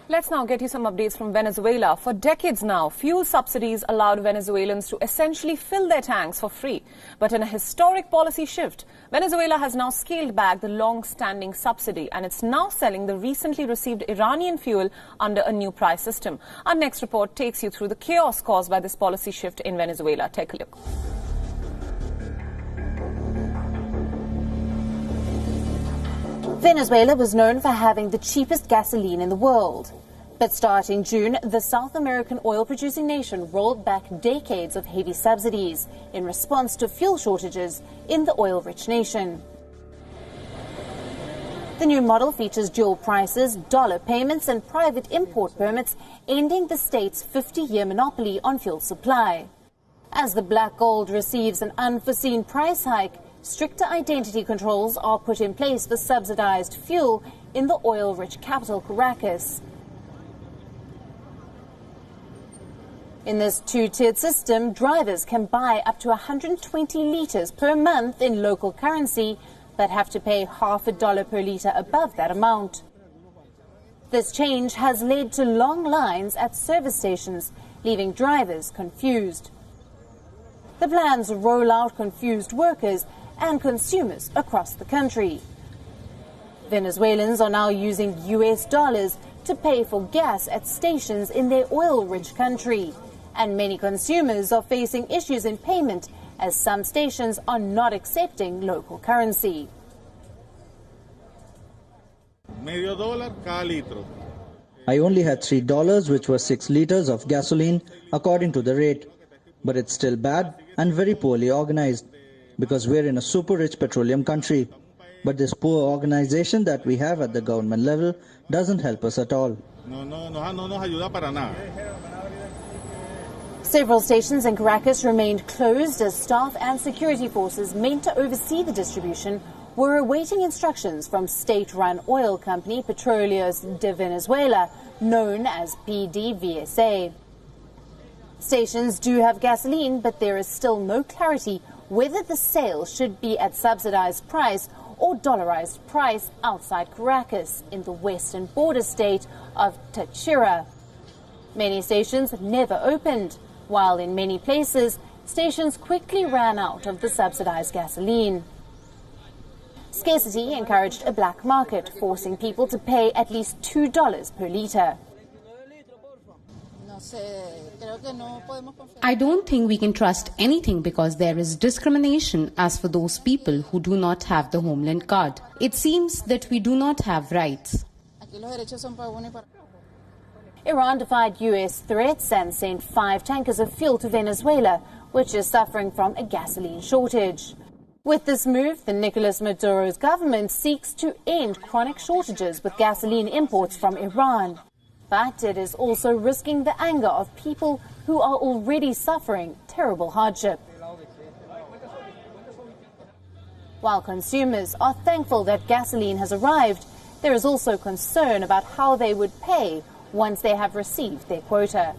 Let's now get you some updates from Venezuela. For decades now, fuel subsidies allowed Venezuelans to essentially fill their tanks for free. But in a historic policy shift, Venezuela has now scaled back the long-standing subsidy, and it's now selling the recently received Iranian fuel under a new price system. Our next report takes you through the chaos caused by this policy shift in Venezuela. Take a look. Venezuela was known for having the cheapest gasoline in the world. But starting June, the South American oil-producing nation rolled back decades of heavy subsidies in response to fuel shortages in the oil-rich nation. The new model features dual prices, dollar payments and private import permits, ending the state's 50-year monopoly on fuel supply. As the black gold receives an unforeseen price hike, stricter identity controls are put in place for subsidized fuel in the oil-rich capital, Caracas. In this two-tiered system, drivers can buy up to 120 litres per month in local currency, but have to pay $0.50 per litre above that amount. This change has led to long lines at service stations, leaving drivers confused. The plans roll out confused workers and consumers across the country. Venezuelans are now using US dollars to pay for gas at stations in their oil-rich country. And many consumers are facing issues in payment as some stations are not accepting local currency. I only had $3, which was 6 litres of gasoline, according to the rate. But it's still bad and very poorly organized, because we're in a super-rich petroleum country. But this poor organization that we have at the government level doesn't help us at all. Several stations in Caracas remained closed as staff and security forces meant to oversee the distribution were awaiting instructions from state-run oil company Petróleos de Venezuela, known as PDVSA. Stations do have gasoline, but there is still no clarity whether the sale should be at subsidized price or dollarized price outside Caracas in the western border state of Táchira. Many stations never opened, while in many places, stations quickly ran out of the subsidized gasoline. Scarcity encouraged a black market, forcing people to pay at least $2 per litre. I don't think we can trust anything because there is discrimination as for those people who do not have the homeland card. It seems that we do not have rights. Iran defied U.S. threats and sent 5 tankers of fuel to Venezuela, which is suffering from a gasoline shortage. With this move, the Nicolas Maduro's government seeks to end chronic shortages with gasoline imports from Iran. But it is also risking the anger of people who are already suffering terrible hardship. While consumers are thankful that gasoline has arrived, there is also concern about how they would pay once they have received their quota.